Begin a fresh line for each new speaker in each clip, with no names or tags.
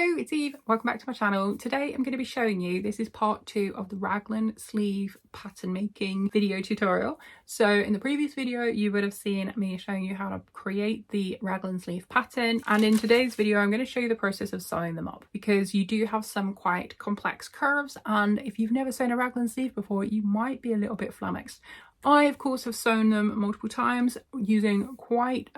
Hello, it's Eve. Welcome back to my channel. Today I'm going to be showing you, this is part 2 of the raglan sleeve pattern making video tutorial. So in the previous video you would have seen me showing you how to create the raglan sleeve pattern, and in today's video I'm going to show you the process of sewing them up, because you do have some quite complex curves, and if you've never sewn a raglan sleeve before you might be a little bit flummoxed. I of course have sewn them multiple times using quite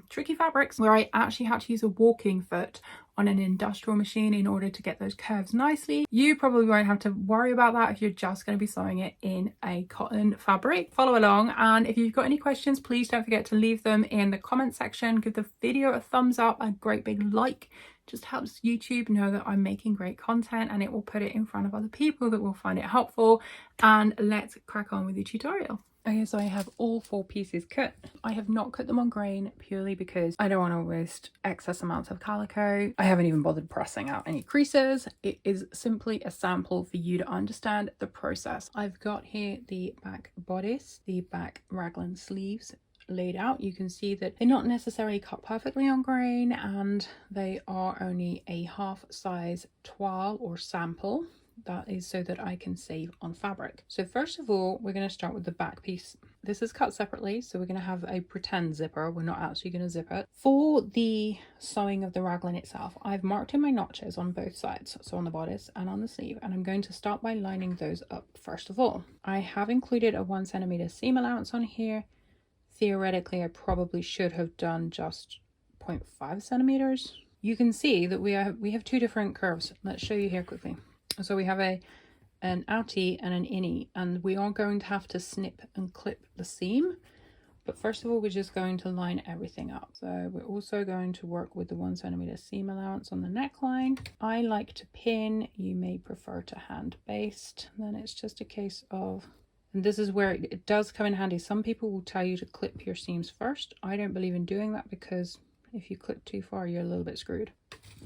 tricky fabrics, where I actually had to use a walking foot on an industrial machine in order to get those curves nicely. You probably won't have to worry about that if you're just going to be sewing it in a cotton fabric. Follow along, and if you've got any questions, please don't forget to leave them in the comment section. Give the video a thumbs up, a great big like. Just helps YouTube know that I'm making great content, and it will put it in front of other people that will find it helpful. And let's crack on with the tutorial. Okay, so I have all 4 pieces cut. I have not cut them on grain purely because I don't want to waste excess amounts of calico. I haven't even bothered pressing out any creases. It is simply a sample for you to understand the process. I've got here the back bodice, the back raglan sleeves laid out. You can see that they're not necessarily cut perfectly on grain, and they are only a half size toile or sample. That is so that I can save on fabric. So first of all, we're going to start with the back piece. This is cut separately, so we're going to have a pretend zipper. We're not actually going to zip it. For the sewing of the raglan itself, I've marked in my notches on both sides, so on the bodice and on the sleeve, and I'm going to start by lining those up first of all. I have included a 1 centimeter seam allowance on here. Theoretically, I probably should have done just 0.5 centimeters. You can see that we have 2 different curves. Let's show you here quickly. So we have an outie and an innie, and we are going to have to snip and clip the seam. But first of all, we're just going to line everything up. So we're also going to work with the 1 centimeter seam allowance on the neckline. I like to pin. You may prefer to hand baste. Then it's just a case of, and this is where it does come in handy. Some people will tell you to clip your seams first. I don't believe in doing that, because if you clip too far, you're a little bit screwed.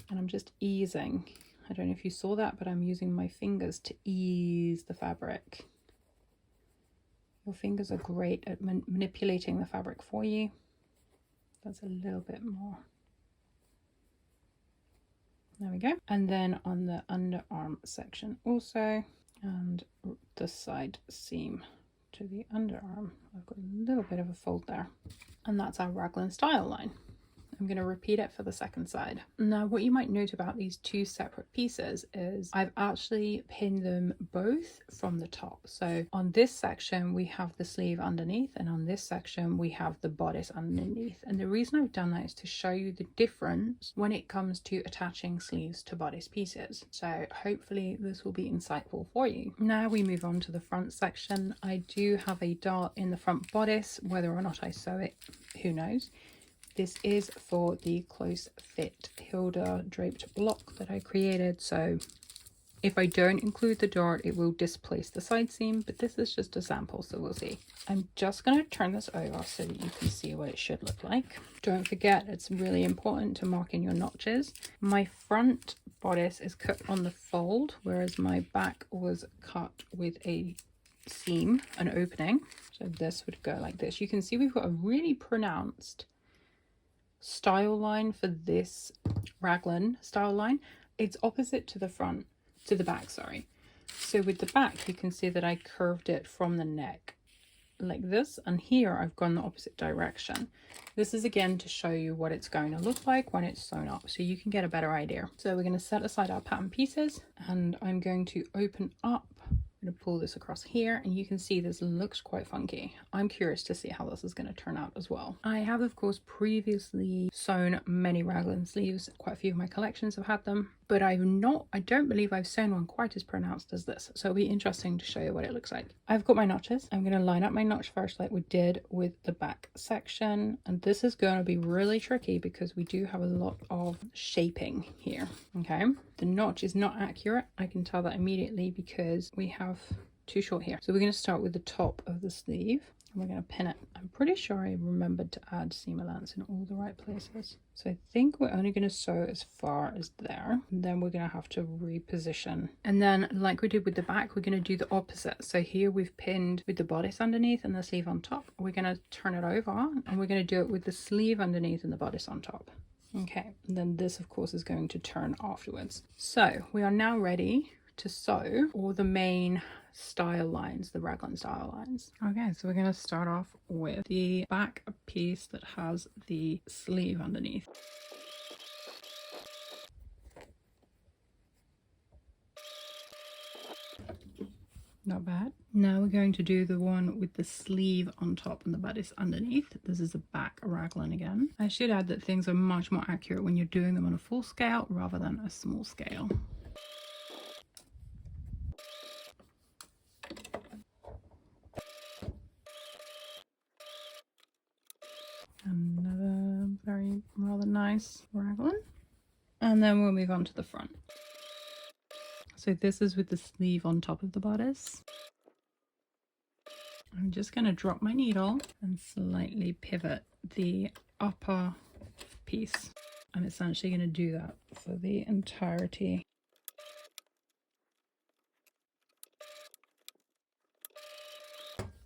And I'm just easing. I don't know if you saw that, but I'm using my fingers to ease the fabric. Your fingers are great at manipulating the fabric for you. That's a little bit more. There we go. And then on the underarm section also, and the side seam to the underarm, I've got a little bit of a fold there. And that's our raglan style line. I'm going to repeat it for the second side. Now, what you might note about these 2 separate pieces is I've actually pinned them both from the top. So on this section we have the sleeve underneath, and on this section we have the bodice underneath. And the reason I've done that is to show you the difference when it comes to attaching sleeves to bodice pieces. So hopefully this will be insightful for you. Now we move on to the front section. I do have a dart in the front bodice. Whether or not I sew it, who knows. This is for the close fit Hilda draped block that I created. So if I don't include the dart, it will displace the side seam, but this is just a sample, so we'll see. I'm just going to turn this over so that you can see what it should look like. Don't forget, it's really important to mark in your notches. My front bodice is cut on the fold, whereas my back was cut with a seam, an opening. So this would go like this. You can see we've got a really pronounced style line for this raglan style line. It's opposite to the front, to the back, sorry. So with the back, you can see that I curved it from the neck like this, and here I've gone the opposite direction. This is again to show you what it's going to look like when it's sewn up, so you can get a better idea. So we're going to set aside our pattern pieces, and I'm going to open up. I'm going to pull this across here, and you can see this looks quite funky. I'm curious to see how this is going to turn out as well. I have of course previously sewn many raglan sleeves. Quite a few of my collections have had them, but I don't believe I've sewn one quite as pronounced as this, so it'll be interesting to show you what it looks like. I've got my notches. I'm going to line up my notch first like we did with the back section, and this is going to be really tricky because we do have a lot of shaping here. Okay, the notch is not accurate. I can tell that immediately because we have too short here. So we're going to start with the top of the sleeve, and we're going to pin it. I'm pretty sure I remembered to add seam allowance in all the right places. So I think we're only going to sew as far as there, and then we're going to have to reposition. And then like we did with the back, we're going to do the opposite. So here we've pinned with the bodice underneath and the sleeve on top. We're going to turn it over, and we're going to do it with the sleeve underneath and the bodice on top. Okay, and then this of course is going to turn afterwards. So we are now ready to sew all the main style lines, the raglan style lines. Okay, so we're going to start off with the back piece that has the sleeve underneath. Not bad. Now we're going to do the one with the sleeve on top and the bodice underneath. This is the back raglan again. I should add that things are much more accurate when you're doing them on a full scale rather than a small scale. Another very rather nice raglan. And then we'll move on to the front. So this is with the sleeve on top of the bodice. I'm just going to drop my needle and slightly pivot the upper piece. I'm essentially going to do that for the entirety.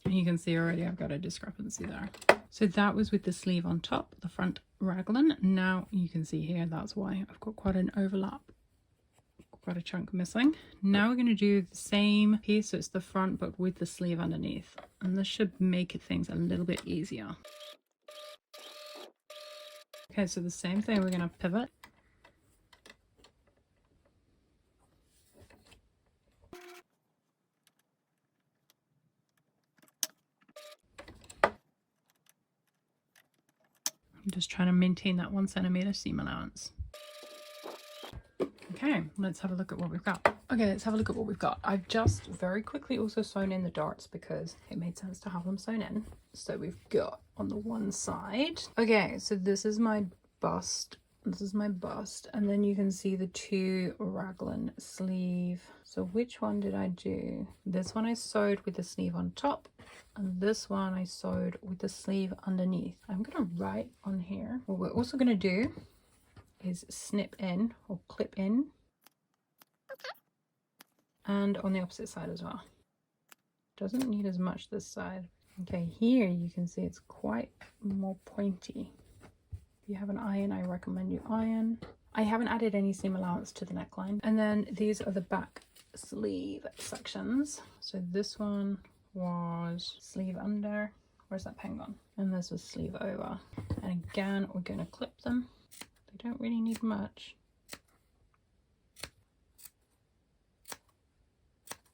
And you can see already I've got a discrepancy there. So that was with the sleeve on top, the front raglan. Now you can see here, that's why I've got quite an overlap. Got a chunk missing. Now we're going to do the same piece, so it's the front but with the sleeve underneath, and this should make things a little bit easier. Okay, so the same thing, we're going to pivot. I'm just trying to maintain that 1 centimeter seam allowance. Okay, let's have a look at what we've got. Okay, let's have a look at what we've got. I've just very quickly also sewn in the darts because it made sense to have them sewn in. So we've got on the one side. Okay, so this is my bust. This is my bust. And then you can see the two raglan sleeve. So which one did I do? This one I sewed with the sleeve on top. And this one I sewed with the sleeve underneath. I'm going to write on here. What we're also going to do is snip in or clip in, and on the opposite side as well. Doesn't need as much this side. Okay, here you can see it's quite more pointy. If you have an iron, I recommend you iron. I haven't added any seam allowance to the neckline. And then these are the back sleeve sections. So this one was sleeve under. Where's that pen gone? And this was sleeve over. And again, we're going to clip them. They don't really need much.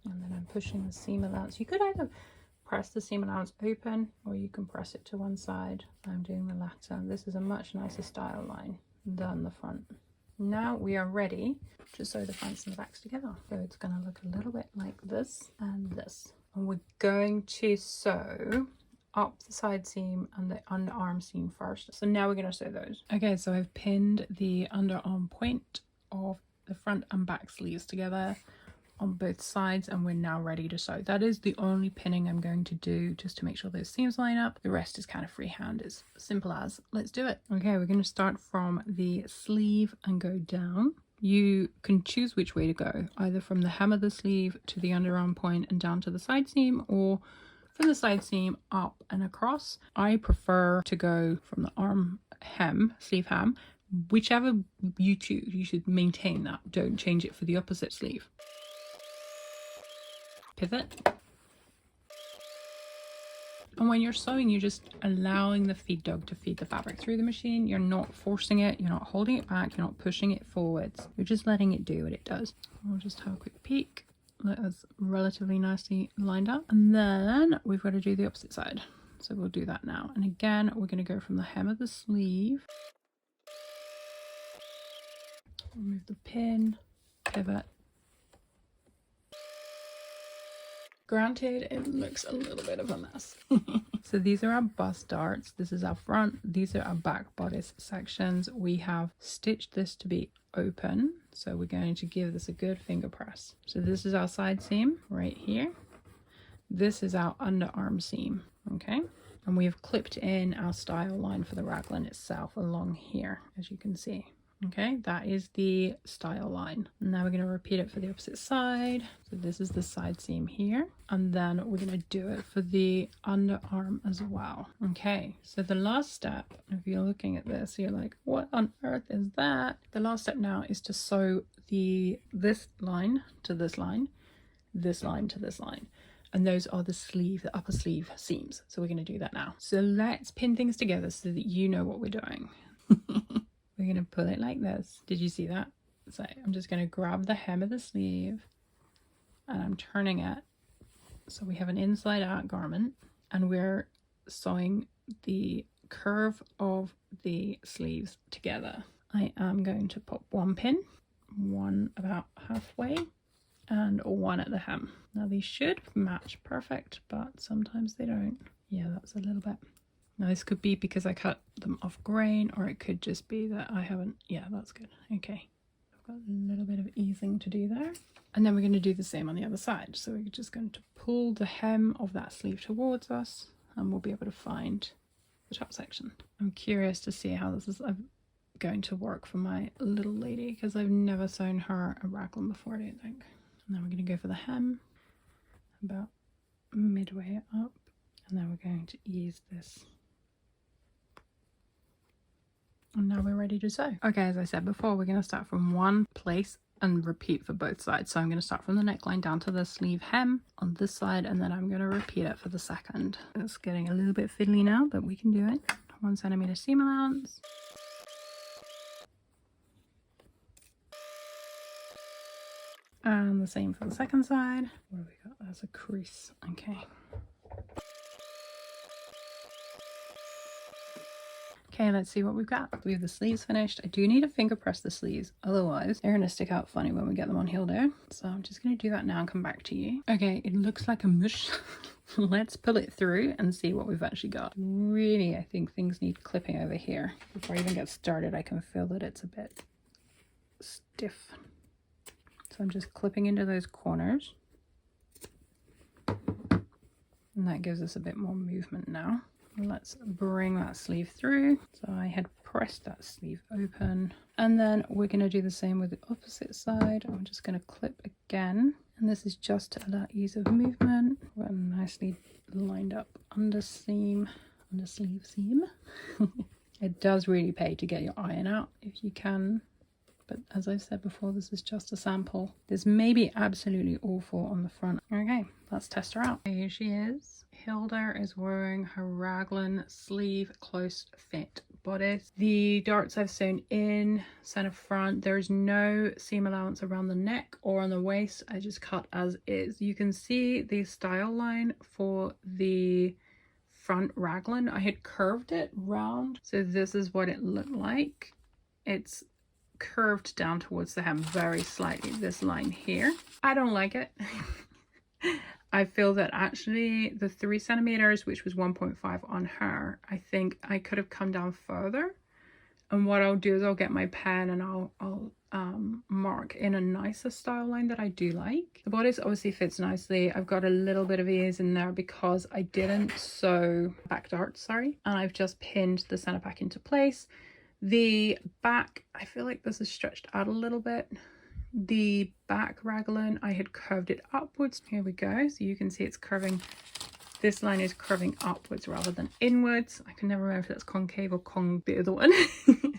And then I'm pushing the seam allowance. You could either press the seam allowance open or you can press it to one side. I'm doing the latter. This is a much nicer style line than the front. Now we are ready to sew the fronts and the backs together. So it's going to look a little bit like this and this. And we're going to sew up the side seam and the underarm seam first. So now we're going to sew those. Okay, so I've pinned the underarm point of the front and back sleeves together on both sides, and we're now ready to sew. That is the only pinning I'm going to do just to make sure those seams line up. The rest is kind of freehand. It's simple as. Let's do it. Okay, we're going to start from the sleeve and go down. You can choose which way to go, either from the hem of the sleeve to the underarm point and down to the side seam, or from the side seam up and across. I prefer to go from the arm hem, sleeve hem, whichever you choose. You should maintain that. Don't change it for the opposite sleeve. Pivot. And when you're sewing, you're just allowing the feed dog to feed the fabric through the machine. You're not forcing it, you're not holding it back, you're not pushing it forwards. You're just letting it do what it does. We'll just have a quick peek. That's relatively nicely lined up. And then we've got to do the opposite side. So we'll do that now. And again, we're going to go from the hem of the sleeve. Remove the pin, pivot. Granted, it looks a little bit of a mess. So these are our bust darts. This is our front. These are our back bodice sections. We have stitched this to be open. So we're going to give this a good finger press. So this is our side seam right here. This is our underarm seam, okay? And we have clipped in our style line for the raglan itself along here, as you can see. Okay, that is the style line. Now we're going to repeat it for the opposite side. So this is the side seam here, and then we're going to do it for the underarm as well. Okay, so the last step, if you're looking at this, you're like, what on earth is that? The last step now is to sew this line to this line, this line to this line. And those are the upper sleeve seams. So we're going to do that now. So let's pin things together so that you know what we're doing. We're going to pull it like this. Did you see that? So I'm just going to grab the hem of the sleeve and I'm turning it so we have an inside out garment, and we're sewing the curve of the sleeves together. I am going to pop one pin, one about halfway, and one at the hem. Now these should match perfect, but sometimes they don't. Yeah, that's a little bit. Now this could be because I cut them off grain, or it could just be that I haven't. Yeah, that's good. Okay, I've got a little bit of easing to do there. And then we're going to do the same on the other side. So we're just going to pull the hem of that sleeve towards us, and we'll be able to find the top section. I'm curious to see how this is going to work for my little lady, because I've never sewn her a raglan before, I don't think. And then we're going to go for the hem about midway up, and then we're going to ease this. And now we're ready to sew. Okay, as I said before, we're going to start from one place and repeat for both sides. So I'm going to start from the neckline down to the sleeve hem on this side, and then I'm going to repeat it for the second. It's getting a little bit fiddly now, but we can do it. 1 centimeter seam allowance. And the same for the second side. What have we got? That's a crease. Okay. Okay, let's see what we've got. We have the sleeves finished. I do need to finger press the sleeves, otherwise they're going to stick out funny when we get them on heel down. So I'm just going to do that now and come back to you. Okay, it looks like a mush. Let's pull it through and see what we've actually got. Really, I think things need clipping over here. Before I even get started, I can feel that it's a bit stiff. So I'm just clipping into those corners. And that gives us a bit more movement now. Let's bring that sleeve through. So I had pressed that sleeve open, and then we're going to do the same with the opposite side. I'm just going to clip again, and this is just to allow ease of movement. We're nicely lined up under sleeve seam. It does really pay to get your iron out if you can, but as I've said before, this is just a sample. This may be absolutely awful on the front. Okay, let's test her out. Here she is. Hilda is wearing her raglan sleeve close fit bodice. The darts I've sewn in center front. There is no seam allowance around the neck or on the waist. I just cut as is. You can see the style line for the front raglan. I had curved it round, so this is what it looked like. It's curved down towards the hem very slightly, this line here. I don't like it. I feel that actually the 3 centimeters, which was 1.5 on her, I think I could have come down further. And what I'll do is I'll get my pen and I'll mark in a nicer style line that I do like. The bodice obviously fits nicely. I've got a little bit of ease in there because I didn't sew back darts, sorry. And I've just pinned the center back into place. The back, I feel like this is stretched out a little bit. The back raglan, I had curved it upwards. Here we go. So you can see it's curving. This line is curving upwards rather than inwards. I can never remember if that's concave or the other one.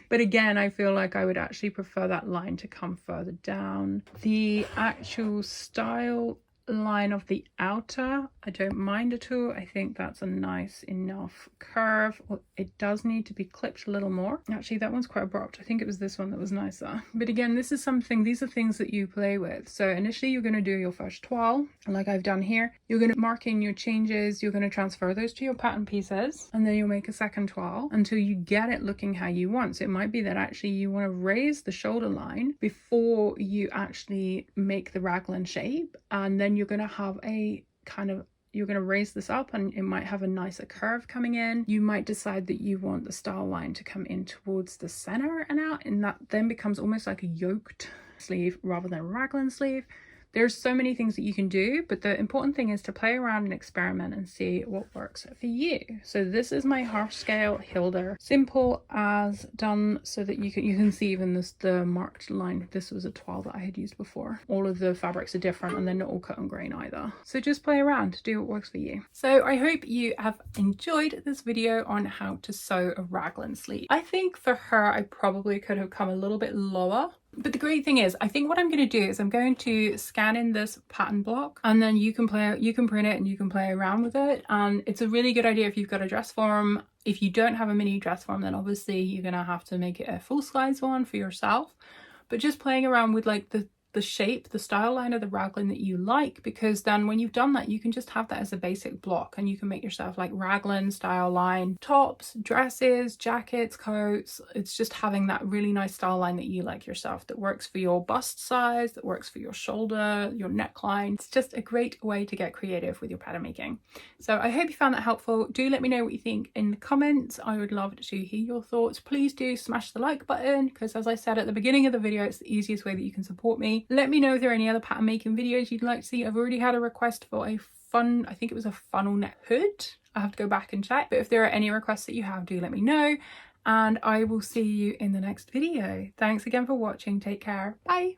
But again, I feel like I would actually prefer that line to come further down. The actual style line of the outer, I don't mind at all. I think that's a nice enough curve. Well, it does need to be clipped a little more. Actually, that one's quite abrupt. I think it was this one that was nicer. But again, this is something, these are things that you play with. So initially you're going to do your first toile, like I've done here. You're going to mark in your changes. You're going to transfer those to your pattern pieces, and then you'll make a second toile until you get it looking how you want. So it might be that actually you want to raise the shoulder line before you actually make the raglan shape, and then you're going to have a kind of, you're going to raise this up and it might have a nicer curve coming in. You might decide that you want the style line to come in towards the center and out, and that then becomes almost like a yoked sleeve rather than a raglan sleeve. There's so many things that you can do, but the important thing is to play around and experiment and see what works for you. So this is my half scale Hilda, simple as done, so that you can see even this, the marked line. This was a toile that I had used before. All of the fabrics are different and they're not all cut on grain either. So just play around, do what works for you. So I hope you have enjoyed this video on how to sew a raglan sleeve. I think for her I probably could have come a little bit lower. But the great thing is, I think what I'm going to do is I'm going to scan in this pattern block, and then you can print it and you can play around with it. And it's a really good idea if you've got a dress form. If you don't have a mini dress form, then obviously you're going to have to make it a full size one for yourself. But just playing around with like the shape, the style line of the raglan that you like, because then when you've done that, you can just have that as a basic block and you can make yourself like raglan style line tops, dresses, jackets, coats. It's just having that really nice style line that you like yourself, that works for your bust size, that works for your shoulder, your neckline. It's just a great way to get creative with your pattern making. So I hope you found that helpful. Do let me know what you think in the comments. I would love to hear your thoughts. Please do smash the like button, because as I said at the beginning of the video, it's the easiest way that you can support me. Let me know if there are any other pattern making videos you'd like to see. I've already had a request for a fun, I think it was a funnel neck hood. I have to go back and check, but if there are any requests that you have, do let me know, and I will see you in the next video. Thanks again for watching. Take care. Bye.